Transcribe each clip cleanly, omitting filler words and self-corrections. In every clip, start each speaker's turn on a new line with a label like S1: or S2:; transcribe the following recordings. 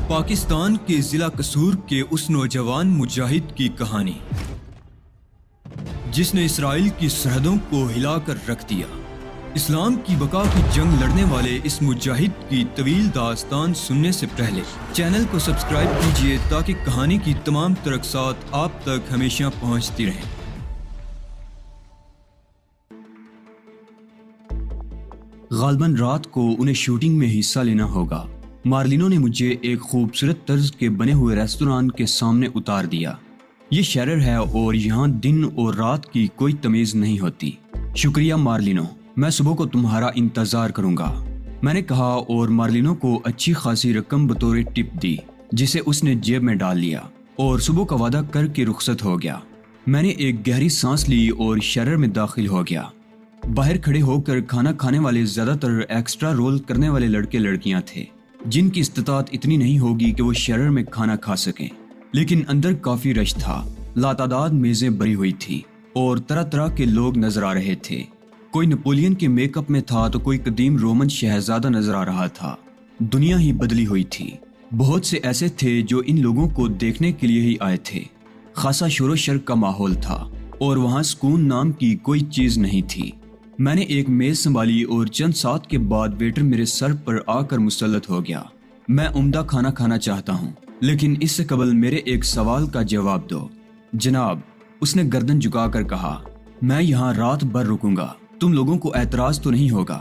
S1: پاکستان کے ضلع قصور کے اس نوجوان مجاہد کی کہانی جس نے اسرائیل کی سرحدوں کو ہلا کر رکھ دیا۔ اسلام کی بقا کی جنگ لڑنے والے اس مجاہد کی طویل داستان سننے سے پہلے چینل کو سبسکرائب کیجیے تاکہ کہانی کی تمام ترقصات آپ تک ہمیشہ پہنچتی رہیں۔ غالباً رات کو انہیں شوٹنگ میں حصہ لینا ہوگا۔ مارلینو نے مجھے ایک خوبصورت طرز کے بنے ہوئے ریستوران کے سامنے اتار دیا۔ یہ شیرر ہے اور یہاں دن اور رات کی کوئی تمیز نہیں ہوتی۔ شکریہ مارلینو، میں صبح کو تمہارا انتظار کروں گا، میں نے کہا اور مارلینو کو اچھی خاصی رقم بطور ٹپ دی جسے اس نے جیب میں ڈال لیا اور صبح کا وعدہ کر کے رخصت ہو گیا۔ میں نے ایک گہری سانس لی اور شیرر میں داخل ہو گیا۔ باہر کھڑے ہو کر کھانا کھانے والے زیادہ تر ایکسٹرا رول کرنے والے لڑکے لڑکیاں تھے جن کی استطاعت اتنی نہیں ہوگی کہ وہ شیرر میں کھانا کھا سکیں، لیکن اندر کافی رش تھا۔ لاتعداد میزیں بھری ہوئی تھی اور طرح طرح کے لوگ نظر آ رہے تھے۔ کوئی نپولین کے میک اپ میں تھا تو کوئی قدیم رومن شہزادہ نظر آ رہا تھا۔ دنیا ہی بدلی ہوئی تھی۔ بہت سے ایسے تھے جو ان لوگوں کو دیکھنے کے لیے ہی آئے تھے۔ خاصا شور و شر کا ماحول تھا اور وہاں سکون نام کی کوئی چیز نہیں تھی۔ میں نے ایک میز سنبھالی اور چند ساتھ کے بعد ویٹر میرے سر پر آ کر مسلط ہو گیا۔ میں عمدہ کھانا کھانا چاہتا ہوں، لیکن اس سے قبل میرے ایک سوال کا جواب دو۔ جناب، اس نے گردن جھکا کر کہا، میں یہاں رات بھر رکوں گا، تم لوگوں کو اعتراض تو نہیں ہوگا؟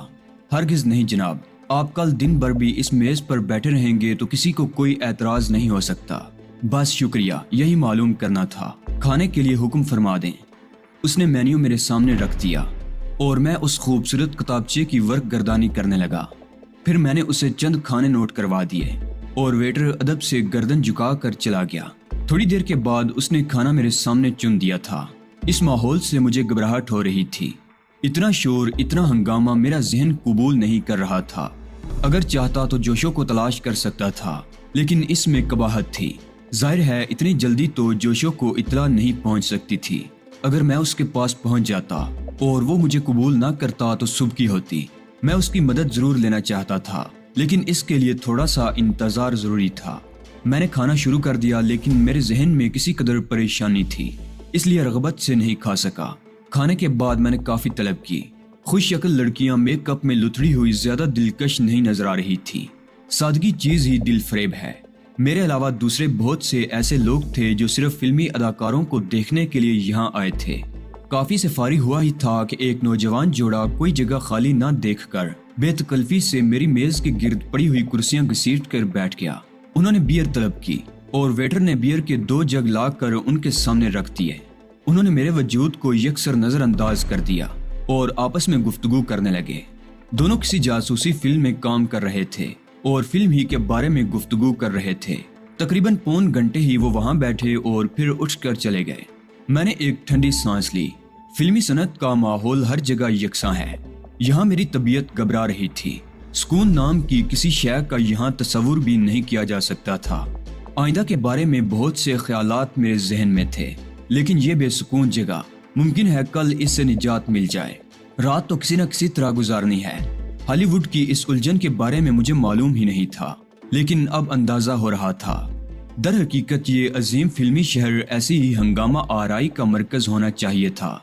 S1: ہرگز نہیں جناب، آپ کل دن بھر بھی اس میز پر بیٹھے رہیں گے تو کسی کو کوئی اعتراض نہیں ہو سکتا۔ بس شکریہ، یہی معلوم کرنا تھا۔ کھانے کے لیے حکم فرما دیں۔ اس نے مینیو میرے سامنے رکھ دیا اور میں اس خوبصورت کتابچے کی ورق گردانی کرنے لگا۔ پھر میں نے اسے چند کھانے نوٹ کروا دیے اور ویٹر ادب سے گردن جھکا کر چلا گیا۔ تھوڑی دیر کے بعد اس نے کھانا میرے سامنے چن دیا تھا۔ اس ماحول سے مجھے گھبراہٹ ہو رہی تھی۔ اتنا شور، اتنا ہنگامہ میرا ذہن قبول نہیں کر رہا تھا۔ اگر چاہتا تو جوشو کو تلاش کر سکتا تھا، لیکن اس میں قباحت تھی۔ ظاہر ہے اتنی جلدی تو جوشو کو اطلاع نہیں پہنچ سکتی تھی۔ اگر میں اس کے پاس پہنچ جاتا اور وہ مجھے قبول نہ کرتا تو صبح کی ہوتی۔ میں اس کی مدد ضرور لینا چاہتا تھا، لیکن اس کے لیے تھوڑا سا انتظار ضروری تھا۔ میں نے کھانا شروع کر دیا، لیکن میرے ذہن میں کسی قدر پریشانی تھی، اس لیے رغبت سے نہیں کھا سکا۔ کھانے کے بعد میں نے کافی طلب کی۔ خوش شکل لڑکیاں میک اپ میں لتڑی ہوئی زیادہ دلکش نہیں نظر آ رہی تھی۔ سادگی چیز ہی دل فریب ہے۔ میرے علاوہ دوسرے بہت سے ایسے لوگ تھے جو صرف فلمی اداکاروں کو دیکھنے کے لیے یہاں آئے تھے۔ کافی سے فارغ ہوا ہی تھا کہ ایک نوجوان جوڑا کوئی جگہ خالی نہ دیکھ کر بے تکلفی سے میری میز کے گرد پڑی ہوئی کرسیاں گھسیٹ کر بیٹھ گیا۔ انہوں نے بیئر طلب کی اور ویٹر نے بیئر کے 2 جگ لا کر ان کے سامنے رکھ دیے۔ انہوں نے میرے وجود کو یکسر نظر انداز کر دیا اور آپس میں گفتگو کرنے لگے۔ دونوں کسی جاسوسی فلم میں کام کر رہے تھے اور فلم ہی کے بارے میں گفتگو کر رہے تھے۔ تقریباً پون گھنٹے ہی وہ وہاں بیٹھے اور پھر اٹھ کر چلے گئے۔ میں نے ایک ٹھنڈی سانس لی۔ فلمی صنعت کا ماحول ہر جگہ یکساں ہے۔ یہاں میری طبیعت گھبرا رہی تھی۔ سکون نام کی کسی شے کا یہاں تصور بھی نہیں کیا جا سکتا تھا۔ آئندہ کے بارے میں بہت سے خیالات میرے ذہن میں تھے، لیکن یہ بے سکون جگہ، ممکن ہے کل اس سے نجات مل جائے۔ رات تو کسی نہ کسی طرح گزارنی ہے۔ ہالی ووڈ کی اس الجھن کے بارے میں مجھے معلوم ہی نہیں تھا، لیکن اب اندازہ ہو رہا تھا۔ در حقیقت یہ عظیم فلمی شہر ایسی ہی ہنگامہ آرائی کا مرکز ہونا چاہیے تھا۔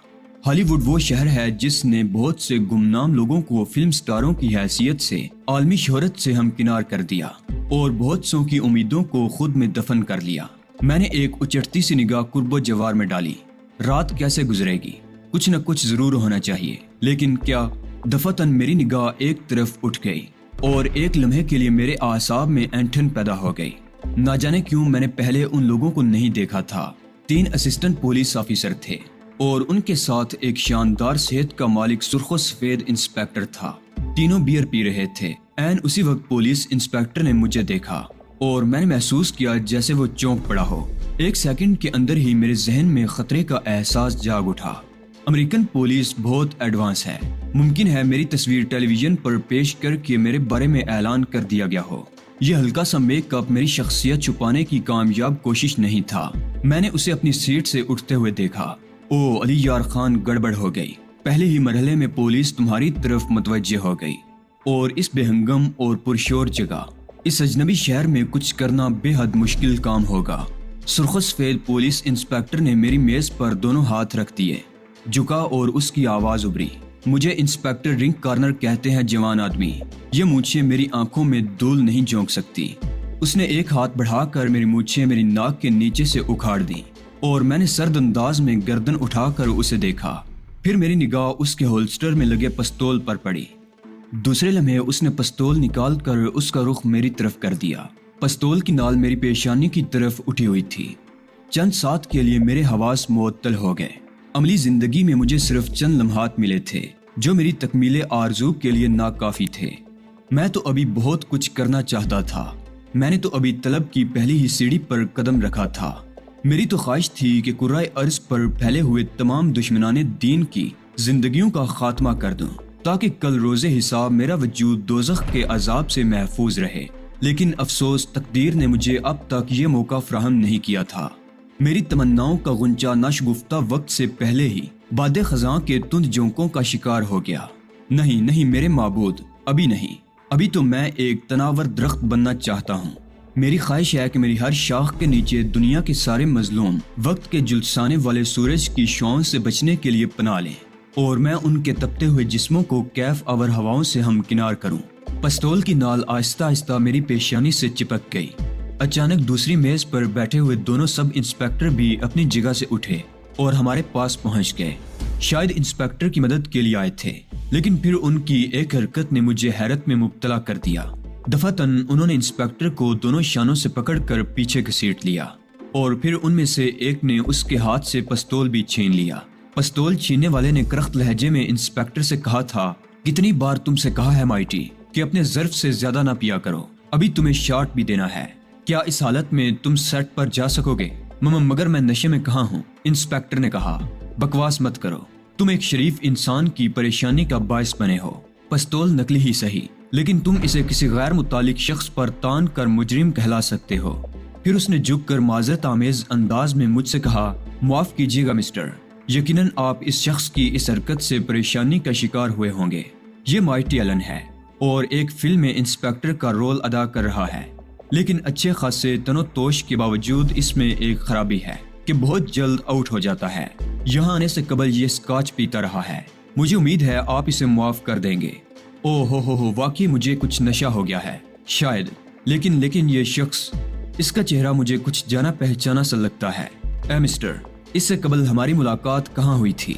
S1: ہالی ووڈ وہ شہر ہے جس نے بہت سے گمنام لوگوں کو فلم سٹاروں کی حیثیت سے عالمی شہرت سے ہمکنار کر دیا اور بہت سوں کی امیدوں کو خود میں دفن کر لیا۔ میں نے ایک اچٹتی سی نگاہ قرب و جوار میں ڈالی۔ رات کیسے گزرے گی؟ کچھ نہ کچھ ضرور ہونا چاہیے، لیکن کیا؟ دفعتاً میری نگاہ ایک طرف اٹھ گئی اور ایک لمحے کے لیے میرے اعصاب میں اینٹھن پیدا ہو گئی۔ نہ جانے کیوں میں نے پہلے ان لوگوں کو نہیں دیکھا تھا۔ 3 اسسٹنٹ پولیس آفیسر تھے اور ان کے ساتھ ایک شاندار صحت کا مالک سرخ و سفید انسپیکٹر تھا۔ تینوں بیئر پی رہے تھے۔ عین اسی وقت پولیس انسپیکٹر نے مجھے دیکھا اور میں نے محسوس کیا جیسے وہ چونک پڑا ہو۔ ایک سیکنڈ کے اندر ہی میرے ذہن میں خطرے کا احساس جاگ اٹھا۔ امریکن پولیس بہت ایڈوانس ہے۔ ممکن ہے میری تصویر ٹیلی ویژن پر پیش کر کے میرے بارے میں اعلان کر دیا گیا ہو۔ یہ ہلکا سا میک اپ میری شخصیت چھپانے کی کامیاب کوشش نہیں تھا۔ میں نے اسے اپنی سیٹ سے اٹھتے ہوئے دیکھا۔ او علی یار خان، گڑبڑ ہو گئی۔ پہلے ہی مرحلے میں پولیس تمہاری طرف متوجہ ہو گئی اور اس بے ہنگم اور پرشور جگہ اس اجنبی شہر میں کچھ کرنا بے حد مشکل کام ہوگا۔ سرخسفید پولیس انسپیکٹر نے میری میز پر دونوں ہاتھ رکھ دیے، جھکا اور اس کی آواز ابھری۔ مجھے انسپیکٹر رنگ کارنر کہتے ہیں جوان آدمی، یہ مونچھیں میری آنکھوں میں دھول نہیں جھونک سکتی۔ اس نے ایک ہاتھ بڑھا کر میری مونچھیں میری ناک کے نیچے سے اکھاڑ دی اور میں نے سرد انداز میں گردن اٹھا کر اسے دیکھا۔ پھر میری نگاہ اس کے ہولسٹر میں لگے پستول پر پڑی۔ دوسرے لمحے اس نے پستول نکال کر اس کا رخ میری طرف کر دیا۔ پستول کی نال میری پیشانی کی طرف اٹھی ہوئی تھی۔ چند ساتھ کے لیے میرے حواس معطل ہو گئے۔ عملی زندگی میں مجھے صرف چند لمحات ملے تھے جو میری تکمیل آرزو کے لیے ناکافی تھے۔ میں تو ابھی بہت کچھ کرنا چاہتا تھا۔ میں نے تو ابھی طلب کی پہلی ہی سیڑھی پر قدم رکھا تھا۔ میری تو خواہش تھی کہ کرۂ ارض پر پھیلے ہوئے تمام دشمنان دین کی زندگیوں کا خاتمہ کر دوں تاکہ کل روز حساب میرا وجود دوزخ کے عذاب سے محفوظ رہے۔ لیکن افسوس تقدیر نے مجھے اب تک یہ موقع فراہم نہیں کیا تھا۔ میری تمناؤں کا غنچہ ناشگفتہ وقت سے پہلے ہی باد خزاں کے تند جھونکوں کا شکار ہو گیا۔ نہیں میرے معبود، ابھی نہیں۔ ابھی تو میں ایک تناور درخت بننا چاہتا ہوں۔ میری خواہش ہے کہ میری ہر شاخ کے نیچے دنیا کے سارے مظلوم وقت کے جلسانے والے سورج کی شعاؤں سے بچنے کے لیے پناہ لیں اور میں ان کے تپتے ہوئے جسموں کو کیف آور ہواؤں سے ہمکنار کروں۔ پستول کی نال آہستہ آہستہ میری پیشانی سے چپک گئی۔ اچانک دوسری میز پر بیٹھے ہوئے دونوں سب انسپیکٹر بھی اپنی جگہ سے اٹھے اور ہمارے پاس پہنچ گئے۔ شاید انسپیکٹر کی مدد کے لیے آئے تھے، لیکن پھر ان کی ایک حرکت نے مجھے حیرت میں مبتلا کر دیا۔ دفعتاً انہوں نے انسپیکٹر کو دونوں شانوں سے پکڑ کر پیچھے گھسیٹ لیا اور پھر ان میں سے ایک نے اس کے ہاتھ سے پستول بھی چھین لیا۔ پستول چھیننے والے نے کرخت لہجے میں انسپیکٹر سے کہا تھا، کتنی بار تم سے کہا ہے مائٹی کہ اپنے ظرف سے زیادہ نہ پیا کرو، ابھی تمہیں شاٹ بھی دینا ہے۔ کیا اس حالت میں تم سیٹ پر جا سکو گے؟ مگر میں نشے میں کہاں ہوں، انسپیکٹر نے کہا۔ بکواس مت کرو، تم ایک شریف انسان کی پریشانی کا باعث بنے ہو۔ پستول نکلی ہی صحیح، لیکن تم اسے کسی غیر متعلق شخص پر تان کر مجرم کہلا سکتے ہو۔ پھر اس نے جھک کر معذرت آمیز انداز میں مجھ سے کہا، معاف کیجیے گا مسٹر، یقیناً آپ اس شخص کی اس حرکت سے پریشانی کا شکار ہوئے ہوں گے۔ یہ مائٹی ایلن ہے اور ایک فلم میں انسپیکٹر کا رول ادا کر رہا ہے، لیکن اچھے خاصے تن و توش کے باوجود اس میں ایک خرابی ہے کہ بہت جلد آؤٹ ہو جاتا ہے۔ یہاں آنے سے قبل یہ اسکاچ پیتا رہا ہے۔ مجھے امید ہے آپ اسے معاف کر دیں گے۔ ہو واقعی مجھے کچھ نشہ ہو گیا ہے شاید، لیکن یہ شخص، اس کا چہرہ مجھے کچھ جانا پہچانا سا لگتا ہے۔ اے مسٹر، اس سے قبل ہماری ملاقات کہاں ہوئی تھی؟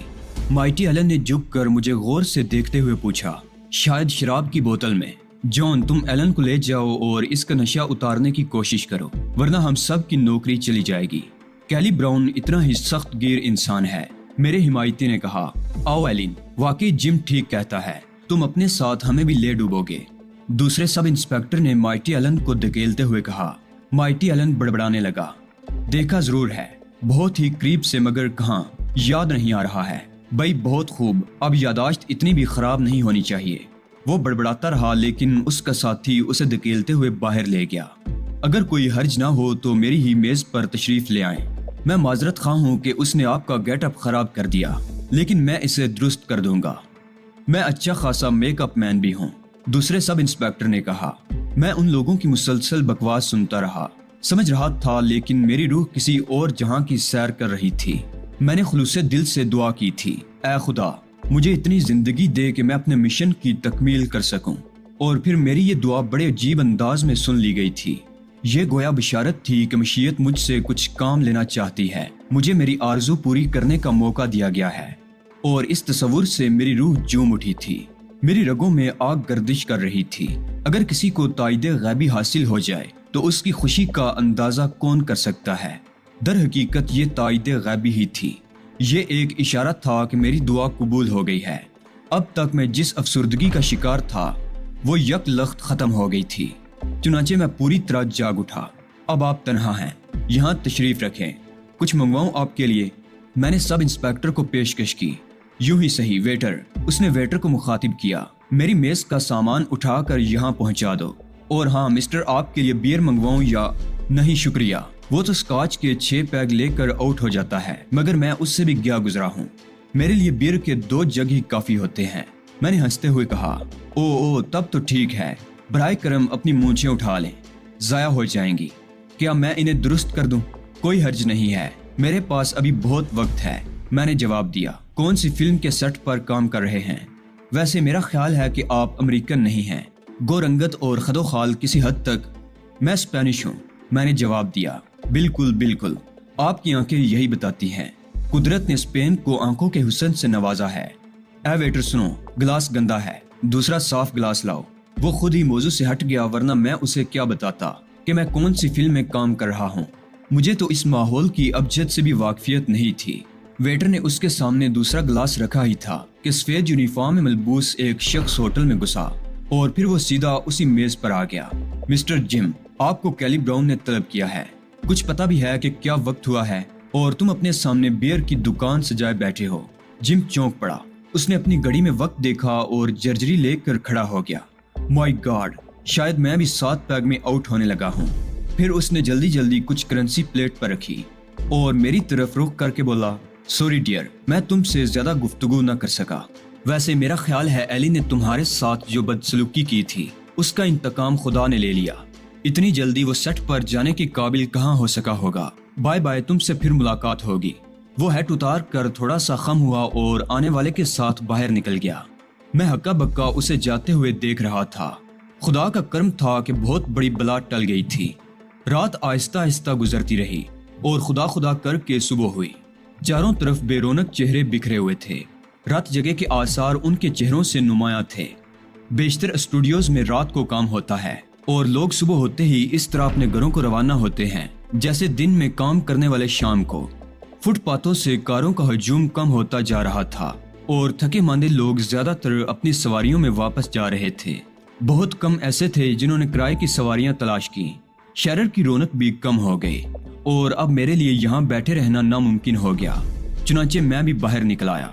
S1: مائٹی ایلن نے جھک کر مجھے غور سے دیکھتے ہوئے پوچھا۔ شاید شراب کی بوتل میں۔ جان، تم ایلن کو لے جاؤ اور اس کا نشہ اتارنے کی کوشش کرو، ورنہ ہم سب کی نوکری چلی جائے گی۔ کیلی براؤن اتنا ہی سخت گیر انسان ہے، میرے حمایتی نے کہا۔ آؤ ایلن، واقعی جم ٹھیک کہتا ہے، تم اپنے ساتھ ہمیں بھی لے ڈوبو گے۔ دوسرے سب انسپیکٹر نے مائٹی ایلن کو دھکیلتے ہوئے کہا۔ مائٹی ایلن بڑبڑانے لگا۔ دیکھا ضرور ہے، بہت ہی قریب سے، مگر کہاں، یاد نہیں آ رہا ہے۔ بھائی بہت خوب، اب یاداشت اتنی بھی خراب نہیں ہونی چاہیے۔ وہ بڑبڑاتا رہا، لیکن اس کا ساتھی اسے دھکیلتے ہوئے باہر لے گیا۔ اگر کوئی حرج نہ ہو تو میری ہی میز پر تشریف لے آئیں۔ میں معذرت خواہ ہوں کہ اس نے آپ کا گیٹ اپ خراب کر دیا، لیکن میں اسے درست کر دوں گا۔ میں اچھا خاصا میک اپ مین بھی ہوں، دوسرے سب انسپیکٹر نے کہا۔ میں ان لوگوں کی مسلسل بکواس سنتا رہا، سمجھ رہا تھا، لیکن میری روح کسی اور جہاں کی سیر کر رہی تھی۔ میں نے خلوص دل سے دعا کی تھی، اے خدا، مجھے اتنی زندگی دے کہ میں اپنے مشن کی تکمیل کر سکوں۔ اور پھر میری یہ دعا بڑے عجیب انداز میں سن لی گئی تھی۔ یہ گویا بشارت تھی کہ مشیت مجھ سے کچھ کام لینا چاہتی ہے، مجھے میری آرزو پوری کرنے کا موقع دیا گیا ہے۔ اور اس تصور سے میری روح جوم اٹھی تھی، میری رگوں میں آگ گردش کر رہی تھی۔ اگر کسی کو تائید غیبی حاصل ہو جائے تو اس کی خوشی کا اندازہ کون کر سکتا ہے؟ در حقیقت یہ تائید غیبی ہی تھی۔ یہ ایک اشارہ تھا کہ میری دعا قبول ہو گئی ہے۔ اب تک میں جس افسردگی کا شکار تھا وہ یک لخت ختم ہو گئی تھی۔ چنانچہ میں پوری طرح جاگ اٹھا۔ اب آپ تنہا ہیں، یہاں تشریف رکھیں، کچھ منگواؤں آپ کے لیے؟ میں نے سب انسپیکٹر کو پیشکش کی۔ یوں ہی صحیح ویٹر، اس نے ویٹر کو مخاطب کیا، میری میز کا سامان اٹھا کر یہاں پہنچا دو۔ اور ہاں مسٹر، آپ کے لیے بیئر منگواؤں یا؟ نہیں شکریہ، وہ تو اسکاچ کے 6 پیگ لے کر آؤٹ ہو جاتا ہے، مگر میں اس سے بھی گیا گزرا ہوں، میرے لیے بیئر کے 2 جگ ہی کافی ہوتے ہیں۔ میں نے ہنستے ہوئے کہا، او تب تو ٹھیک ہے،
S2: برائے کرم اپنی مونچھیں اٹھا لیں، ضائع ہو جائیں گی۔ کیا میں انہیں درست کر دوں؟ کوئی حرج نہیں ہے، میرے پاس ابھی بہت وقت ہے، میں نے جواب دیا۔ کون سی فلم کے سیٹ پر کام کر رہے ہیں؟ ویسے میرا خیال ہے کہ آپ امریکن نہیں ہیں، گو رنگت اور خد و خال کسی حد تک۔ میں اسپینش ہوں، میں نے جواب دیا۔ بالکل بالکل، آپ کی آنکھیں یہی بتاتی ہیں۔ قدرت نے اسپین کو آنکھوں کے حسن سے نوازا ہے۔ اے ویٹر سنو، گلاس گندا ہے، دوسرا صاف گلاس لاؤ۔ وہ خود ہی موضوع سے ہٹ گیا، ورنہ میں اسے کیا بتاتا کہ میں کون سی فلم میں کام کر رہا ہوں۔ مجھے تو اس ماحول کی ابجد سے بھی واقفیت نہیں تھی۔ ویٹر نے اس کے سامنے دوسرا گلاس رکھا ہی تھا کہ سفید یونیفارم میں ملبوس ایک شخص ہوٹل میں گھسا اور پھر وہ سیدھا اسی میز پر آ گیا۔ مسٹر جم، آپ کو کیلی براؤن نے طلب کیا ہے۔ کچھ پتہ بھی ہے کہ کیا وقت ہوا ہے اور تم اپنے سامنے بیئر کی دکان سجائے بیٹھے ہو؟ جم چونک پڑا۔ اس نے اپنی گھڑی میں وقت دیکھا اور جرجری لے کر کھڑا ہو گیا۔ مائی گاڈ، شاید میں بھی 7 پیگ میں آؤٹ ہونے لگا ہوں۔ پھر اس نے جلدی جلدی کچھ کرنسی پلیٹ پر رکھی اور میری طرف رخ کر کے بولا، سوری ڈیئر، میں تم سے زیادہ گفتگو نہ کر سکا۔ ویسے میرا خیال ہے ایلی نے تمہارے ساتھ جو بدسلوکی کی تھی اس کا انتقام خدا نے لے لیا۔ اتنی جلدی وہ سیٹ پر جانے کے قابل کہاں ہو سکا ہوگا۔ بائے بائے، تم سے پھر ملاقات ہوگی۔ وہ ہیٹ اتار کر تھوڑا سا خم ہوا اور آنے والے کے ساتھ باہر نکل گیا۔ میں ہکا بکا اسے جاتے ہوئے دیکھ رہا تھا۔ خدا کا کرم تھا کہ بہت بڑی بلا ٹل گئی تھی۔ رات آہستہ آہستہ گزرتی رہی اور خدا خدا کر کے صبح ہوئی۔ چاروں طرف بے رونق چہرے بکھرے ہوئے تھے۔ رات جگہ کے آثار ان کے چہروں سے نمایاں تھے۔ بیشتر اسٹوڈیوز میں رات کو کام ہوتا ہے اور لوگ صبح ہوتے ہی اس طرح اپنے گھروں کو روانہ ہوتے ہیں جیسے دن میں کام کرنے والے شام کو۔ فٹ پاتھوں سے کاروں کا ہجوم کم ہوتا جا رہا تھا اور تھکے ماندے لوگ زیادہ تر اپنی سواریوں میں واپس جا رہے تھے۔ بہت کم ایسے تھے جنہوں نے کرائے کی سواریاں تلاش کی۔ شہر کی رونق بھی کم ہو گئی اور اب میرے لیے یہاں بیٹھے رہنا ناممکن ہو گیا۔ چنانچہ میں بھی باہر نکل آیا۔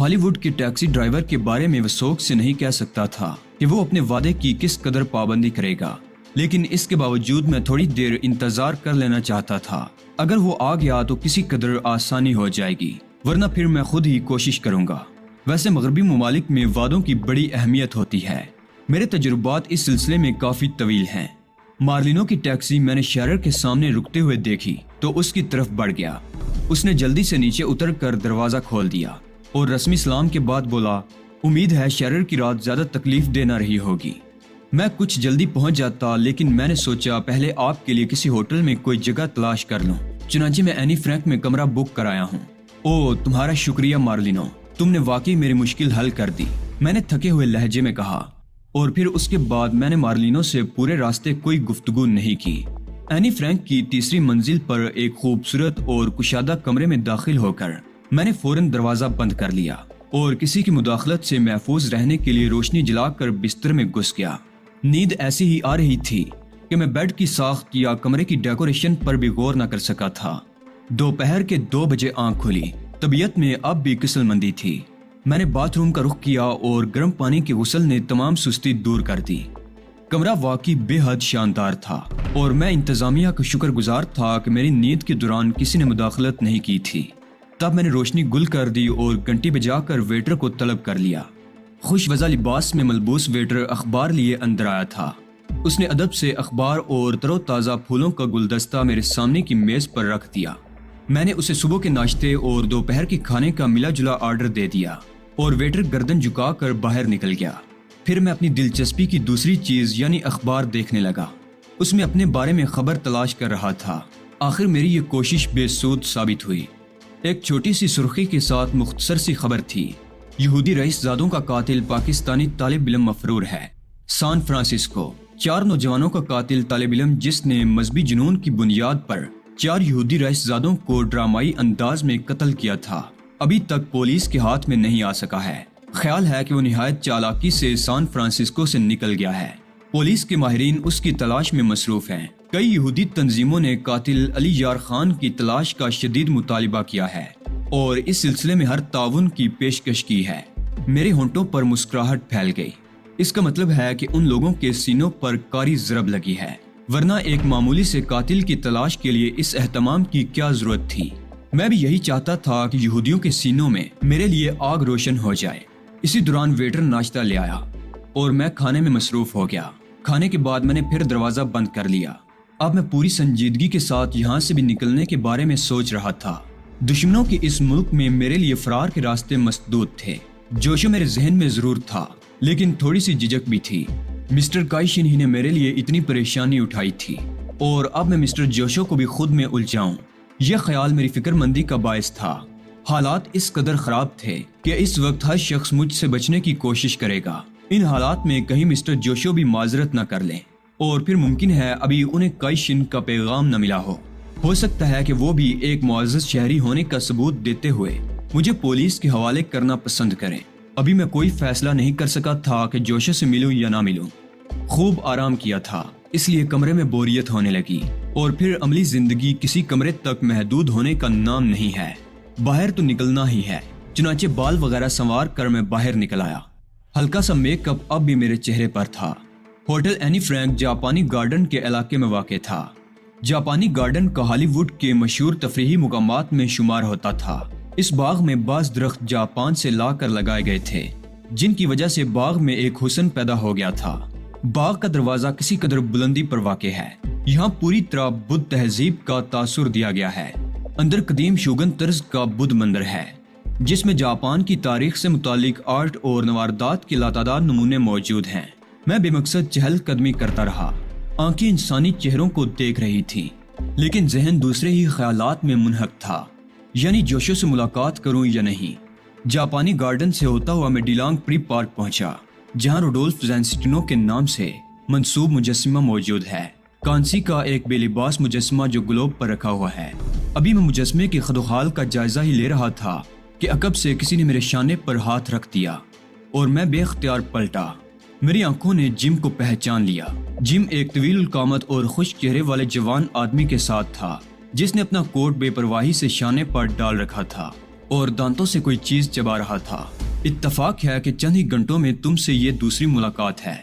S2: ہالی ووڈ کے ٹیکسی ڈرائیور کے بارے میں وثوق سے نہیں کہہ سکتا تھا کہ وہ اپنے وعدے کی کس قدر پابندی کرے گا، لیکن اس کے باوجود میں تھوڑی دیر انتظار کر لینا چاہتا تھا۔ اگر وہ آ گیا تو کسی قدر آسانی ہو جائے گی، ورنہ پھر میں خود ہی کوشش کروں گا۔ ویسے مغربی ممالک میں وعدوں کی بڑی اہمیت ہوتی ہے۔ میرے تجربات اس سلسلے میں کافی طویل ہیں۔ مارلینو کی ٹیکسی میں نے شیرر کے سامنے رکتے ہوئے دیکھی تو اس کی طرف بڑھ گیا۔ اس نے جلدی سے نیچے اتر کر دروازہ کھول دیا اور رسمی سلام کے بعد بولا، امید ہے شیرر کی رات زیادہ تکلیف دے نہ رہی ہوگی۔ میں کچھ جلدی پہنچ جاتا، لیکن میں نے سوچا پہلے آپ کے لیے کسی ہوٹل میں کوئی جگہ تلاش کر لوں۔ چنانچہ میں اینی فرینک میں کمرہ بک کرایا ہوں۔ اوہ، تمہارا شکریہ مارلینو، تم نے واقعی میری مشکل حل کر دی، میں نے تھکے ہوئے لہجے میں کہا۔ اور پھر اس کے بعد میں نے مارلینو سے پورے راستے کوئی گفتگو نہیں کی۔ اینی فرینک کی تیسری منزل پر ایک خوبصورت اور کشادہ کمرے میں داخل ہو کر میں نے فوراً دروازہ بند کر لیا اور کسی کی مداخلت سے محفوظ رہنے کے لیے روشنی جلا کر بستر میں گھس گیا۔ نیند ایسی ہی آ رہی تھی کہ میں بیڈ کی ساخت یا کمرے کی ڈیکوریشن پر بھی غور نہ کر سکا تھا۔ دوپہر کے 2 بجے آنکھ کھلی۔ طبیعت میں اب بھی کسل مندی تھی۔ میں نے باتھ روم کا رخ کیا اور گرم پانی کے غسل نے تمام سستی دور کر دی۔ کمرہ واقعی بے حد شاندار تھا اور میں انتظامیہ کا شکر گزار تھا کہ میری نیند کے دوران کسی نے مداخلت نہیں کی تھی۔ تب میں نے روشنی گل کر دی اور گھنٹی بجا کر ویٹر کو طلب کر لیا۔ خوش وضع لباس میں ملبوس ویٹر اخبار لیے اندر آیا تھا۔ اس نے ادب سے اخبار اور تر و تازہ پھولوں کا گلدستہ میرے سامنے کی میز پر رکھ دیا۔ میں نے اسے صبح کے ناشتے اور دوپہر کے کھانے کا ملا جلا آرڈر دے دیا اور ویٹر گردن جھکا کر باہر نکل گیا۔ پھر میں اپنی دلچسپی کی دوسری چیز یعنی اخبار دیکھنے لگا۔ اس میں اپنے بارے میں خبر تلاش کر رہا تھا۔ آخر میری یہ کوشش بے سود ثابت ہوئی۔ ایک چھوٹی سی سرخی کے ساتھ مختصر سی خبر تھی، یہودی رئیس زادوں کا قاتل پاکستانی طالب علم مفرور ہے۔ سان فرانسسکو، 4 نوجوانوں کا قاتل طالب علم جس نے مذہبی جنون کی بنیاد پر 4 یہودی رئیس زادوں کو ڈرامائی انداز میں قتل کیا تھا، ابھی تک پولیس کے ہاتھ میں نہیں آ سکا ہے۔ خیال ہے کہ وہ نہایت چالاکی سے سان فرانسسکو سے نکل گیا ہے۔ پولیس کے ماہرین اس کی تلاش میں مصروف ہیں۔ کئی یہودی تنظیموں نے قاتل علی یار خان کی تلاش کا شدید مطالبہ کیا ہے اور اس سلسلے میں ہر تعاون کی پیشکش کی ہے۔ میرے ہونٹوں پر مسکراہٹ پھیل گئی۔ اس کا مطلب ہے کہ ان لوگوں کے سینوں پر کاری ضرب لگی ہے، ورنہ ایک معمولی سے قاتل کی تلاش کے لیے اس اہتمام کی کیا ضرورت تھی؟ میں بھی یہی چاہتا تھا کہ یہودیوں کے سینوں میں میرے لیے آگ روشن ہو جائے۔ اسی دوران ویٹر ناشتہ لے آیا اور میں کھانے میں مصروف ہو گیا۔ کھانے کے بعد میں نے پھر دروازہ بند کر لیا۔ اب میں پوری سنجیدگی کے ساتھ یہاں سے بھی نکلنے کے بارے میں سوچ رہا تھا۔ دشمنوں کے اس ملک میں میرے لیے فرار کے راستے مسدود تھے۔ جوشو میرے ذہن میں ضرور تھا، لیکن تھوڑی سی جھجک بھی تھی۔ مسٹر کائی شنہی نے میرے لیے اتنی پریشانی اٹھائی تھی اور اب میں مسٹر جوشو کو بھی خود میں الجھاؤں، یہ خیال میری فکر مندی کا باعث تھا۔ حالات اس قدر خراب تھے کہ اس وقت ہر شخص مجھ سے بچنے کی کوشش کرے گا۔ ان حالات میں کہیں مسٹر جوشو بھی معذرت نہ کر لیں اور پھر ممکن ہے ابھی انہیں کائی شن کا پیغام نہ ملا ہو سکتا ہے کہ وہ بھی ایک معزز شہری ہونے کا ثبوت دیتے ہوئے مجھے پولیس کے حوالے کرنا پسند کریں۔ ابھی میں کوئی فیصلہ نہیں کر سکا تھا کہ جوشو سے ملوں یا نہ ملوں۔ خوب آرام کیا تھا، اس لیے کمرے میں بوریت ہونے لگی اور پھر عملی زندگی کسی کمرے تک محدود ہونے کا نام نہیں ہے، باہر تو نکلنا ہی ہے۔ چنانچہ بال وغیرہ سنوار کر میں باہر نکل آیا۔ ہلکا سا میک اپ اب بھی میرے چہرے پر تھا۔ ہوٹل اینی فرینک جاپانی گارڈن کے علاقے میں واقع تھا۔ جاپانی گارڈن کا ہالی ووڈ کے مشہور تفریحی مقامات میں شمار ہوتا تھا۔ اس باغ میں بعض درخت جاپان سے لا کر لگائے گئے تھے، جن کی وجہ سے باغ میں ایک حسن پیدا ہو گیا تھا۔ باغ کا دروازہ کسی قدر بلندی پر واقع ہے۔ یہاں پوری طرح بدھ تہذیب کا تاثر دیا گیا ہے۔ اندر قدیم شوگن طرز کا بدھ مندر ہے، جس میں جاپان کی تاریخ سے متعلق آرٹ اور نواردات کے لاتعداد نمونے موجود ہیں۔ میں بے مقصد چہل قدمی کرتا رہا۔ آنکھیں انسانی چہروں کو دیکھ رہی تھیں، لیکن ذہن دوسرے ہی خیالات میں منہک تھا، یعنی جوشو سے ملاقات کروں یا نہیں۔ جاپانی گارڈن سے ہوتا ہوا میں ڈیلانگ پری پارک پہنچا، جہاں روڈولف زینسٹینو کے نام سے منسوب مجسمہ موجود ہے۔ کانسی کا ایک بے لباس مجسمہ جو گلوب پر رکھا ہوا ہے۔ ابھی میں مجسمے کی خد و خال کا جائزہ ہی لے رہا تھا کہ عقب سے کسی نے میرے شانے پر ہاتھ رکھ دیا اور میں بے اختیار پلٹا۔ میری آنکھوں نے جم کو پہچان لیا۔ جم ایک طویل القامت اور خوش چہرے والے جوان آدمی کے ساتھ تھا، جس نے اپنا کوٹ بے پرواہی سے شانے پر ڈال رکھا تھا اور دانتوں سے کوئی چیز چبا رہا تھا۔ اتفاق ہے کہ چند ہی گھنٹوں میں تم سے یہ دوسری ملاقات ہے،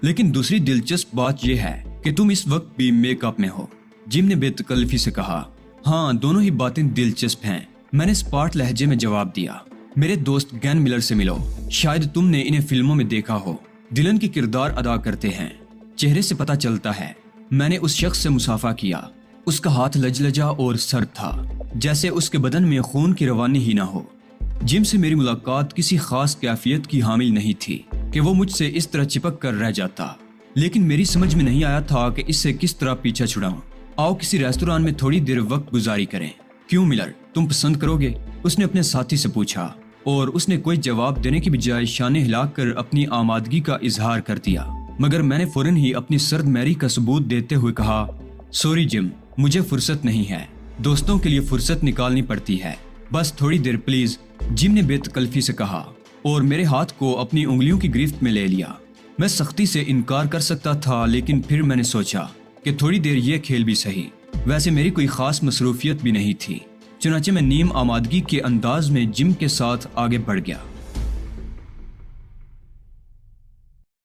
S2: لیکن دوسری دلچسپ بات یہ ہے کہ تم اس وقت بھی میک اپ میں ہو، جم نے بے تکلفی سے کہا۔ ہاں، دونوں ہی باتیں دلچسپ ہیں، میں نے اسپاٹ لہجے میں جواب دیا۔ میرے دوست گین ملر سے ملو، شاید تم نے انہیں فلموں میں دیکھا ہو، ڈیلن کی کردار ادا کرتے ہیں، چہرے سے پتہ چلتا ہے۔ میں نے اس شخص سے مصافحہ کیا۔ اس کا ہاتھ لجلجا اور سرد تھا، جیسے اس کے بدن میں خون کی روانی ہی نہ ہو۔ جم سے میری ملاقات کسی خاص کیفیت کی حامل نہیں تھی کہ وہ مجھ سے اس طرح چپک کر رہ جاتا، لیکن میری سمجھ میں نہیں آیا تھا کہ اس سے کس طرح پیچھا چھڑاؤں۔ آؤ کسی ریستوران میں تھوڑی دیر وقت گزاری کریں۔ کیوں ملر، تم پسند کرو گے؟ اس نے اپنے ساتھی سے پوچھا، اور اس نے کوئی جواب دینے کی بجائے شانے ہلا کر اپنی آمادگی کا اظہار کر دیا، مگر میں نے فوراً ہی اپنی سرد میری کا ثبوت دیتے ہوئے کہا، سوری جم، مجھے فرصت نہیں ہے، دوستوں کے لیے فرصت نکالنی پڑتی ہے، بس تھوڑی دیر پلیز۔ جم نے بے تکلفی سے کہا اور میرے ہاتھ کو اپنی انگلیوں کی گرفت میں لے لیا۔ میں سختی سے انکار کر سکتا تھا، لیکن پھر میں نے سوچا کہ تھوڑی دیر یہ کھیل بھی صحیح۔ ویسے میری کوئی خاص مصروفیت بھی نہیں تھی، چنانچہ میں نیم آمادگی کے انداز میں جم کے ساتھ آگے بڑھ گیا۔